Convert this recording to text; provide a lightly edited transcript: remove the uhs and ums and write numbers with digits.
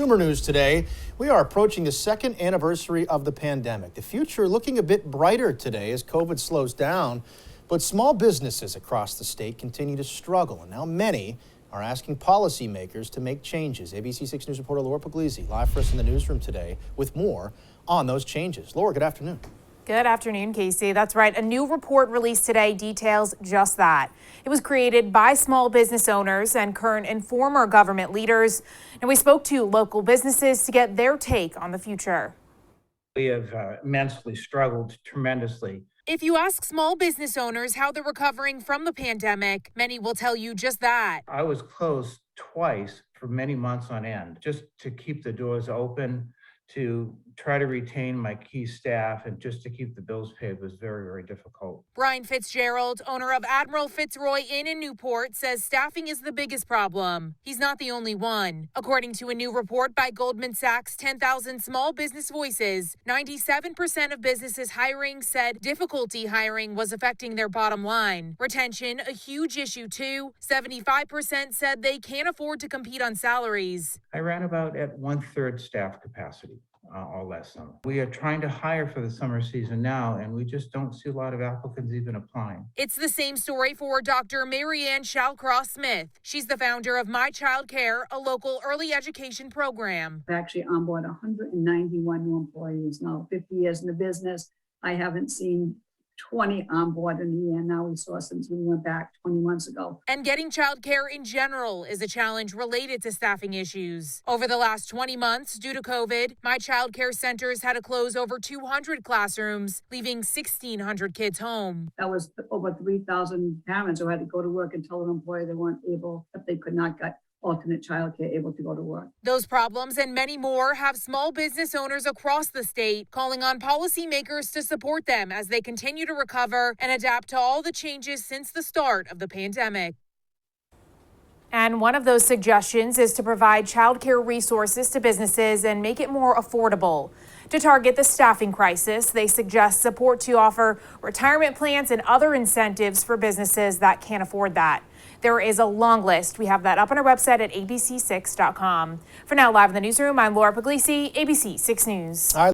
Consumer news today. We are approaching the second anniversary of the pandemic. The future looking a bit brighter today as COVID slows down, but small businesses across the state continue to struggle, and now many are asking policymakers to make changes. ABC 6 News reporter Laura Puglisi live for us in the newsroom today with more on those changes. Laura, good afternoon. Good afternoon, Casey. That's right. A new report released today details just that. It was created by small business owners and current and former government leaders. And we spoke to local businesses to get their take on the future. We have immensely struggled tremendously. If you ask small business owners how they're recovering from the pandemic, many will tell you just that. I was closed twice for many months on end just to keep the doors open, to try to retain my key staff, and just to keep the bills paid was very, very difficult. Brian Fitzgerald, owner of Admiral Fitzroy Inn in Newport, says staffing is the biggest problem. He's not the only one. According to a new report by Goldman Sachs 10,000 Small Business Voices, 97% of businesses hiring said difficulty hiring was affecting their bottom line. Retention, a huge issue too. 75% said they can't afford to compete on salaries. I ran about at 1/3 staff capacity all last summer. We are trying to hire for the summer season now, and we just don't see a lot of applicants even applying. It's the same story for Dr. Marianne Shallcross-Smith. She's the founder of My Child Care, a local early education program. I actually onboard 191 new employees now, 50 years in the business. I haven't seen 20 on board in a year now. We saw since we went back 20 months ago. And getting childcare in general is a challenge related to staffing issues. Over the last 20 months, due to COVID, My Child Care centers had to close over 200 classrooms, leaving 1,600 kids home. That was over 3,000 parents who had to go to work and tell an employer they weren't able, if they could not get alternate childcare, able to go to work. Those problems and many more have small business owners across the state calling on policymakers to support them as they continue to recover and adapt to all the changes since the start of the pandemic. And one of those suggestions is to provide childcare resources to businesses and make it more affordable. To target the staffing crisis, they suggest support to offer retirement plans and other incentives for businesses that can't afford that. There is a long list. We have that up on our website at abc6.com. For now, live in the newsroom, I'm Laura Puglisi, ABC 6 News.